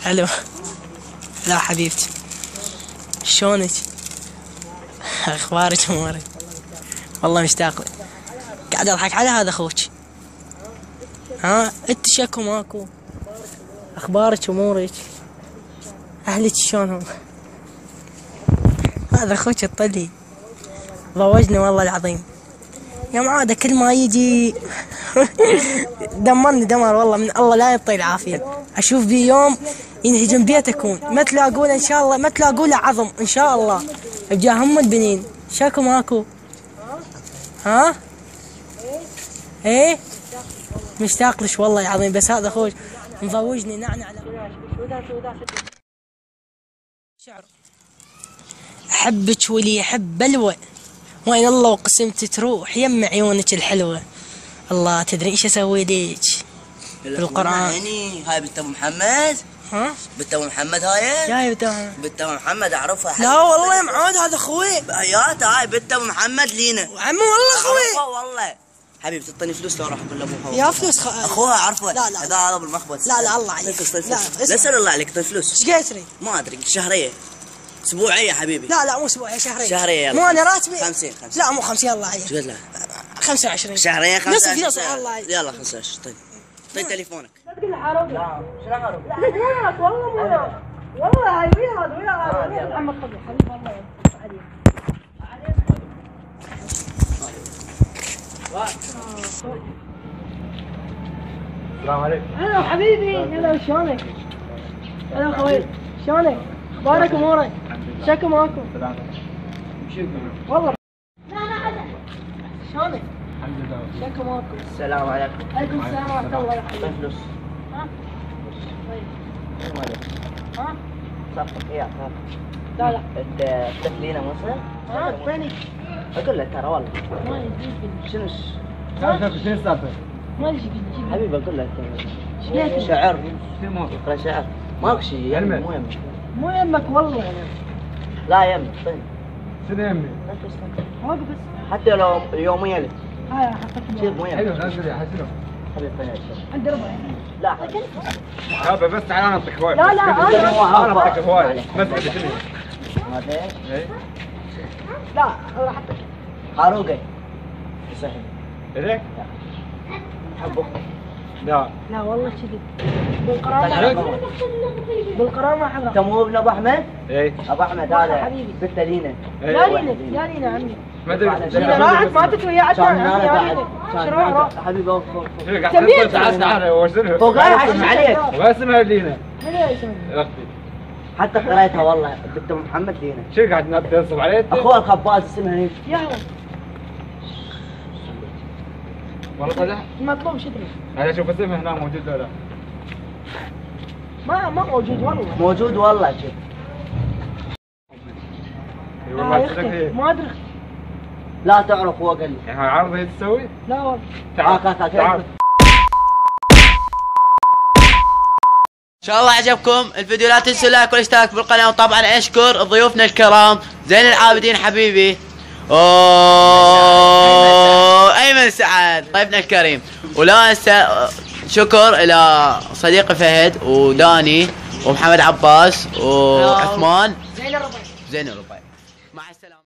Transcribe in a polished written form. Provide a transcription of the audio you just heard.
الو. لا حبيبتي، شلونك؟ اخبارك امورك؟ والله مشتاق لك، قاعد اضحك على هذا اخوك. ها انت شكو ماكو؟ اخبارك امورك؟ اهلك شلونهم؟ هذا اخوك الطلي ضوجني والله العظيم، يا معاده كل ما يجي دمرني دمر والله، من الله لا يعطيه العافيه. اشوف بي يوم ينهجم بيتكم ما تلاقوا له ان شاء الله، ما تلاقوا له عظم ان شاء الله بجاه ام البنين. شاكو ماكو؟ ها؟ ايه مشتاق لش والله العظيم، بس هذا اخوك مضوجني نعنع على شعر. احبك ولي يحب بلوى، وين الله وقسمت تروح يم عيونك الحلوه. الله تدري ايش اسوي ليك بالقران؟ يعني هاي بنت ابو محمد. ها؟ بنت ابو محمد هاي؟ جاي بنت ابو محمد اعرفها. لا والله يا معود هذا اخوي. بيات هاي بنت ابو محمد لينا. عمو والله اخوي. والله حبيبي تعطيني فلوس لو اروح اقول لابوها. يا فلوس اخوها اعرفه. لا لا هذا هذا بالمخبز. لا لا الله عليك. لا اسال الله عليك. طيب فلوس ايش قاعد تريد؟ ما ادري شهريه اسبوعيه حبيبي. لا لا مو اسبوعيه، شهريه. شهريه يلا. مو انا راتبي 50. لا مو 50 الله عليك. ايش قلت له؟ 25 شهريه 25 نص الله عليك. يلا 25. طيب طيب تليفونك. لا تقول لي حارب. لا شنو حارب؟ لا مو والله مو والله هاي ويا هذا ويا محمد طبي حبيبي والله عليك. السلام عليكم. هلا حبيبي، هلا شلونك؟ هلا خوي شلونك؟ اخبارك امورك؟ شكو ماكو؟ والله لا لا شلونك؟ الحمد لله. شكو ماكو؟ السلام عليكم. عليكم السلام ورحمة الله يا حبيبي. فلوس. ها؟ طيب. ها؟ صفق ايه لا لا. انت تفلينا مصر؟ ها؟ وينك؟ اقول لك ترى والله. ما يجيك. شنو شنو السالفه؟ ما يجيك. حبيبي اقول لك شليك؟ شعر شنو موضوع؟ اقرا شعر ماكو شيء يعني علمك. مو يمك. مو يمك والله انا. لا يمك طيب. شنو يمي؟ واقف بس. حتى لو يوميا لك هاي حطيت شيء مو يمك. حلو خلينا حسنه. حبيبي طيب. عندي ربع. لا هذا بس تعال انا اعطيك هواي. لا لا انا اعطيك هواي. مسعد شنو؟ هذا اي لا راح احطك. خاروقي صحيح. ليك؟ حبك. لا لا والله كذي. بالقرار بالقرار ما حضر. انت مو ابن ابو احمد؟ اي ابو احمد والله هذا حبيبي. بنت لينا. يا لينا يا لينا عمي. ما ادري لينا راحت ماتت ويا عشان يا لينا. شنو حبيبي فوق شنو قاعد تقول تعال تعال وارسلها فوق عشان عليك. ما اسمها لينا من يسوي؟ اختي. حتى قريتها والله بنت ابو محمد لينا. شو قاعد تنصب علي؟ اخوها الخباز اسمها هيك. يا هو والله طلع المطلوب شدري. انا اشوف اسمها هنا موجود ولا لا؟ ما موجود والله. موجود والله شوف. اي والله يا صدق اختي هي. ما ادري. لا تعرف هو قال لي. يعني هاي عرض هي تسوي؟ لا والله. تعال تعال. ان شاء الله عجبكم الفيديو، لا تنسوا لايك والاشتراك بالقناه، وطبعا اشكر ضيوفنا الكرام زين العابدين حبيبي ايمن سعد ضيفنا الكريم، ولا انسى شكر الى صديقي فهد وداني ومحمد عباس وعثمان زين الربع. زين الربيع.